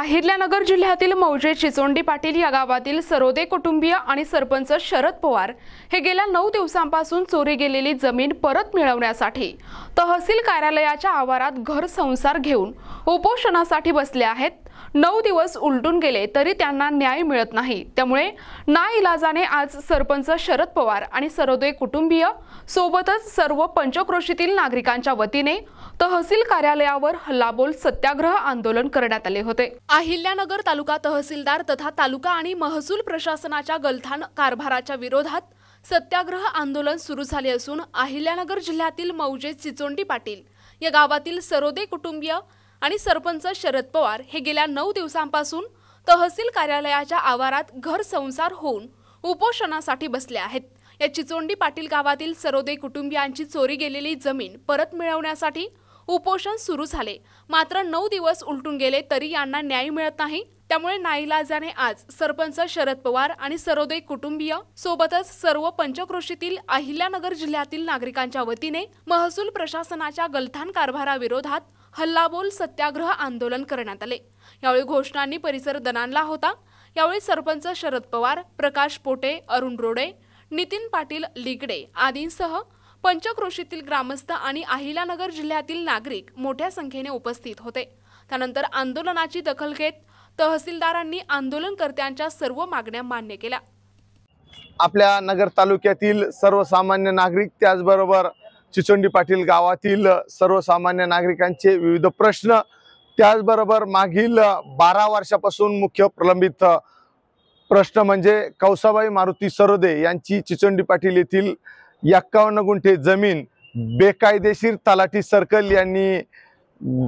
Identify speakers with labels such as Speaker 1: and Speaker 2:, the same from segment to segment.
Speaker 1: अहिल्यानगर जिल्ह्यातील मौजे चिचोंडी पाटील या गावातील सरोदे कुटुंबीय आणि सरपंच शरद पवार हे गेल्या 9 दिवसांपासून चोरी गेलेली जमीन परत मिळवण्यासाठी तहसील कार्यालयाच्या आवारात घर संसार घेऊन उपोषणासाठी बसले आहेत। 9 दिवस उलटून गेले तरी त्यांना न्याय मिळत नाही। त्यामुळे नाईलाजाने आज सरपंच शरद पवार आणि सरोदे कुटुंबीय सोबतच सर्व पंचक्रोशीतील नागरिकांच्या वतीने तहसील कार्यालयावर हल्लाबोल सत्याग्रह आंदोलन करण्यात आले होते। अहिल्यानगर तालुका तहसीलदार तथा तालुका आणि महसूल प्रशासनाच्या गलथान कारभाराच्या विरोधात सत्याग्रह आंदोलन सुरू झाले असून अहिल्यानगर जिल्ह्यातील मौजे चिचोंडी पाटील या गावातील सरोदे कुटुंबीय आणि सरपंच शरद पवार हे गेल्या 9 दिवसांपासून तहसील कार्यालयाच्या आवारात घर संसार होऊन उपोषणासाठी बसले आहेत। या चिचोंडी पाटील गावातील सरोदे कुटुंबियांची चोरी गेलेली जमीन परत मिळवण्यासाठी उपोषण सुरू झाले, मात्र 9 दिवस उलटून गेले तरी यांना न्याय मिळत नाही। त्यामुळे नाईलाजाने आज सरपंच शरद पवार आणि सरोदे कुटुंबीय सोबतच सर्व पंचक्रोशीतील अहिल्यानगर जिल्ह्यातील नागरिकांच्या वतीने महसूल प्रशासनाच्या गलथान कारभाराविरोधात हल्लाबोल सत्याग्रह आंदोलन करण्यात आले। यावेळी घोषणांनी परिसर दणाणला होता। यावेळी सरपंच शरद पवार, प्रकाश पोटे, अरुण रोडे, नितीन पाटील लिगडे आदींसह पंचक्रोशीतील ग्रामस्थ आणि अहिल्यानगर जिल्ह्यातील नागरिक मोठ्या संख्येने उपस्थित होते। त्यानंतर आंदोलनाची दखल घेत तहसीलदारांनी आंदोलनकर्त्यांच्या सर्व मागण्या मान्य केल्या।
Speaker 2: आपल्या नगर तालुक्यातील सर्वसामान्य नागरिक त्याचबरोबर चिचोंडी पाटील गावातील सर्वसामान्य नागरिकांचे विविध प्रश्न, त्याचबरोबर मागील 12 वर्षापासून मुख्य प्रलंबित प्रश्न म्हणजे कौसाबाई मारुती सरोदे यांची चिचोंडी पाटील येथील 51 गुंठे जमीन बेकायदेशीर तलाठी सर्कल यांनी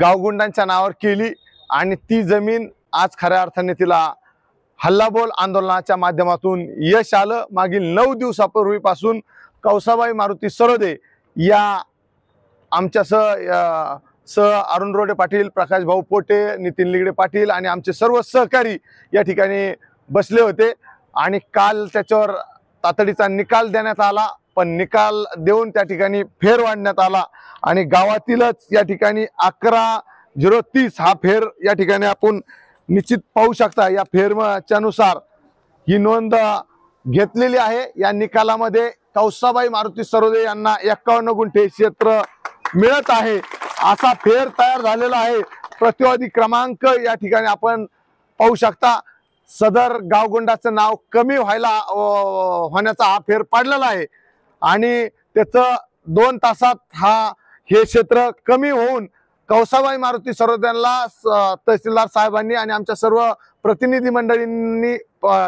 Speaker 2: गावगुंडांच्या नावावर केली आणि ती जमीन आज खऱ्या अर्थाने तिला हल्लाबोल आंदोलनाच्या माध्यमातून यश आलं। मागील 9 दिवसापूर्वीपासून कौसाबाई मारुती सरोदे या आमच्यासह अरुण रोडे पाटील, प्रकाश भाऊ पोटे, नितीन लिगडे पाटील आणि आमचे सर्व सहकारी या ठिकाणी बसले होते आणि काल त्याच्यावर तातडीचा निकाल देण्यात आला, पण निकाल देऊन त्या ठिकाणी फेर वाढण्यात आला आणि गावातीलच या ठिकाणी 11-030 हा फेर या ठिकाणी आपण निश्चित पाहू शकता। या फेरच्या नुसार ही नोंद घेतलेली आहे। या निकालामध्ये कौसाबाई मारुती सरोदे यांना 51 गुंठे क्षेत्र मिळत आहे असा फेर तयार झालेला आहे। प्रतिवादी क्रमांक या ठिकाणी आपण पाहू शकता। सदर गावगुंडाचं नाव कमी होण्याचा हा फेर पाडलेला आहे आणि त्याचं 2 तासात हे क्षेत्र कमी होऊन कौसाबाई मारुती सरोदेंना तहसीलदार साहेबांनी आणि आमच्या सर्व प्रतिनिधी मंडळींनी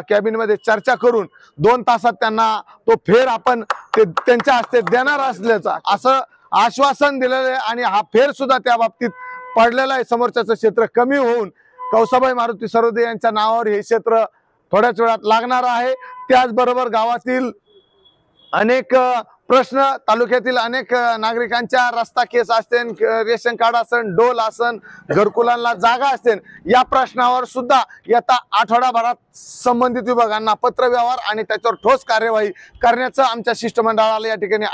Speaker 2: कॅबिनमध्ये चर्चा करून 2 तासात त्यांना तो फेर आपण त्यांच्या हस्ते देणार असल्याचं असं आश्वासन दिलेलं आहे आणि हा फेर सुद्धा त्या बाबतीत पडलेला आहे। समोरच्याचं क्षेत्र कमी होऊन कौसाबाई मारुती सरोदे यांच्या नावावर हे क्षेत्र थोड्याच वेळात लागणार आहे। त्याचबरोबर गावातील अनेक प्रश्न, तालुक्यातील अनेक नागरिकांच्या रस्ता केस असतील, रेशन कार्ड असेल, डोल असेल, घरकुलांना जागा असतील, या प्रश्नावर सुद्धा येत्या आठवडाभरात संबंधित विभागांना पत्रव्यवहार आणि त्याच्यावर ठोस कार्यवाही करण्याचं आमच्या शिष्टमंडळाला या ठिकाणी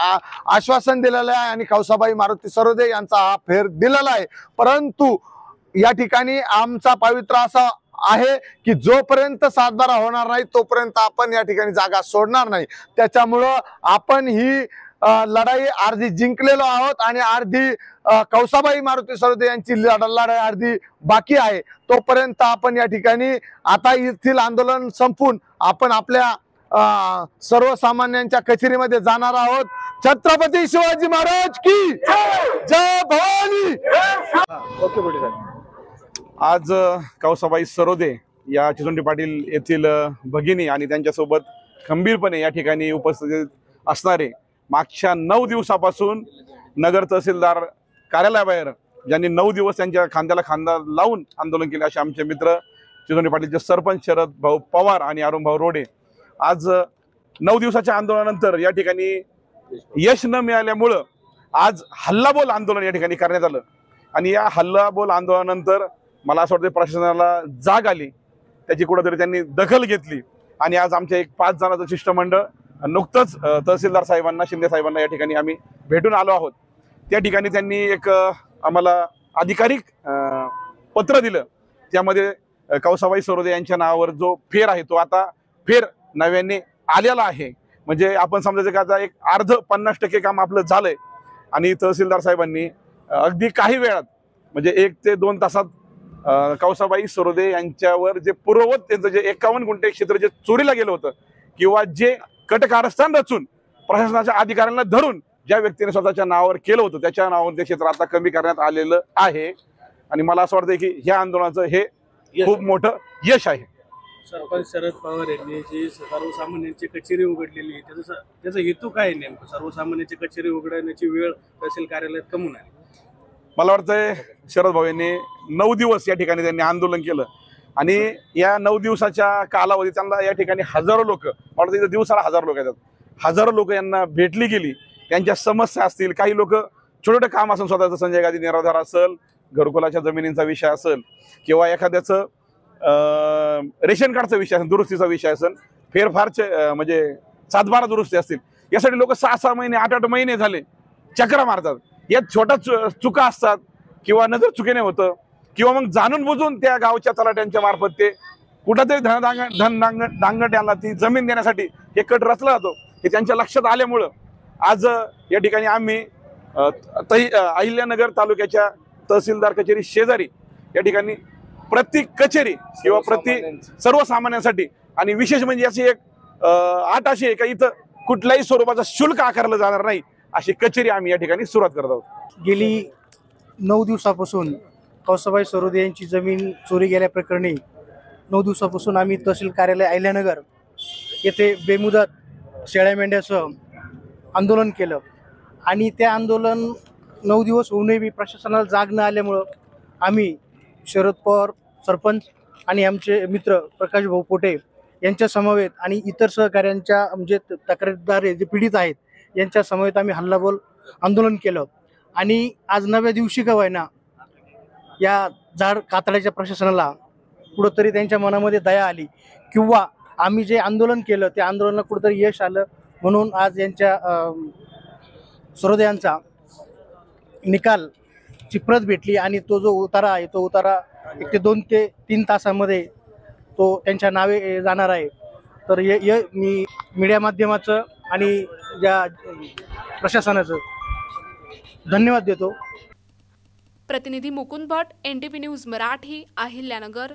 Speaker 2: आश्वासन दिलेलं आहे आणि कौसाबाई मारुती सरोदे यांचा हा फेर दिलेला आहे। परंतु या ठिकाणी आमचा पवित्रा असा आहे की जोपर्यंत सातबारा होणार नाही तोपर्यंत आपण या ठिकाणी जागा सोडणार नाही। त्याच्यामुळं आपण ही लढाई अर्धी जिंकलेलो आहोत आणि अर्धी कौसाबाई मारुती सरोदे यांची लढाई अर्धी बाकी आहे। तोपर्यंत आपण या ठिकाणी आता येथील आंदोलन संपून आपण आपल्या सर्वसामान्यांच्या कचेरीमध्ये जाणार आहोत। छत्रपती शिवाजी महाराज की जय भवानी।
Speaker 3: आज कौसाबाई सरोदे या चिचोंडी पाटील येथील भगिनी आणि त्यांच्यासोबत खंबीरपणे या ठिकाणी उपस्थित असणारे मागच्या 9 दिवसापासून नगर तहसीलदार कार्यालयाबाहेर ज्यांनी 9 दिवस त्यांच्या खांद्याला खांदा लावून आंदोलन केले असे आमचे मित्र चिचोंडी पाटीलचे सरपंच शरद भाऊ पवार आणि अरुण भाऊ रोडे आज 9 दिवसाच्या आंदोलनानंतर या ठिकाणी यश न मिळाल्यामुळं आज हल्लाबोल आंदोलन या ठिकाणी करण्यात आलं आणि या हल्लाबोल आंदोलनानंतर मला असं वाटतं प्रशासनाला जाग आली, त्याची कुठेतरी त्यांनी दखल घेतली आणि आज आमच्या एक 5 जणांचं शिष्टमंडळ नुकतंच तहसीलदार साहेबांना, शिंदे साहेबांना या ठिकाणी आम्ही भेटून आलो आहोत। त्या ठिकाणी त्यांनी एक आम्हाला अधिकारिक पत्र दिलं, त्यामध्ये कौसाबाई सरोदे यांच्या नावावर जो फेर आहे तो आता फेर नव्याने आलेला आहे. म्हणजे आपण समजायचं की आता एक अर्ध 50% काम आपलं झालंय आणि तहसीलदार साहेबांनी अगदी काही वेळात म्हणजे 1 ते 2 तासात कौसाबाई सरोदे यांच्यावर जे पूर्ववत त्यांचं जे 51 गुंठे क्षेत्र जे चोरीला गेलं होतं किंवा जे कटकारस्थान रचून प्रशासनाच्या अधिकाऱ्यांना धरून ज्या व्यक्तीने स्वतःच्या नावावर केलं होतं त्याच्या नावावर ते क्षेत्र आता कमी करण्यात आलेलं आहे. आणि मला असं वाटतं की ह्या आंदोलनाचं हे खूप मोठं यश आहे.
Speaker 4: सरपंच शरद पवार यांनी जी सर्वसामान्यांची कचेरी उघडलेली त्याचा हेतू काय आहे नेमकं? सर्वसामान्यांची कचेरी उघडण्याची वेळ तहसील कार्यालयात कमून आहे.
Speaker 3: मला वाटतंय शरद भाऊ यांनी 9 दिवस या ठिकाणी त्यांनी आंदोलन केलं आणि या 9 दिवसाच्या कालावधीत त्यांना या ठिकाणी हजारो लोक, मला वाटतं इथं दिवसाला 1000 लोक येतात, हजारो लोक यांना भेटली गेली. त्यांच्या समस्या असतील, काही लोक छोटे छोटे काम असेल, स्वतःचं संजय गांधी निराधार असेल, घरकुलाच्या जमिनींचा विषय असेल किंवा एखाद्याचं रेशन कार्डचा विषय असेल, दुरुस्तीचा विषय असेल, फेरफारचे म्हणजे 7-12 दुरुस्ती असतील, यासाठी लोक 6-6 महिने 8-8 महिने झाले चक्रा मारतात. यात छोट्या चुका असतात किंवा नजर चुकीने होतं किंवा मग जाणून बुजून त्या गावच्या तलाट्यांच्या मार्फत ते कुठंतरी दांगट्याला ती जमीन देण्यासाठी हे कट रचला जातो. हे त्यांच्या लक्षात आल्यामुळं आज या ठिकाणी आम्ही अहिल्यानगर तालुक्याच्या तहसीलदार कचेरी शेजारी या ठिकाणी प्रति कचेरी किंवा प्रति सर्वसामान्यांसाठी आणि विशेष म्हणजे याची एक अट अशी आहे का इथं कुठल्याही स्वरूपाचं शुल्क आकारलं जाणार नाही अशी कचेरी आम्ही या ठिकाणी सुरुवात करत आहोत.
Speaker 5: गेली 9 दिवसापासून कौसाबाई सरोदे यांची जमीन चोरी गेल्याप्रकरणी 9 दिवसापासून आम्ही तहसील कार्यालय अहिल्यानगर येथे बेमुदत शेळ्या मेंढ्यासह आंदोलन केलं आणि ते आंदोलन 9 दिवस होऊनही प्रशासनाला जाग न आल्यामुळं आम्ही शरद पवार सरपंच आणि आमचे मित्र प्रकाश भाऊ पोटे यांच्या समवेत आणि इतर सहकाऱ्यांच्या म्हणजे तक्रारदार जे पीडित आहेत यांच्या समवेत आम्ही हल्लाबोल आंदोलन केलं. आणि आज 9व्या दिवशी का होईना या झाड कातड्याच्या प्रशासनाला कुठंतरी त्यांच्या मनामध्ये दया आली किंवा आम्ही जे आंदोलन केलं त्या आंदोलनाला कुठंतरी यश आलं म्हणून आज यांच्या सरोदे यांचा निकालची प्रत भेटली आणि तो जो उतारा आहे तो उतारा 1 ते 2 ते 3 तासामध्ये तो त्यांच्या नावे जाणार आहे. तर मी मीडिया माध्यमाचं आणि या प्रशासनाचं धन्यवाद देतो.
Speaker 1: प्रतिनिधी मुकुंद भट, NTV न्यूज मराठी, अहिल्यानगर.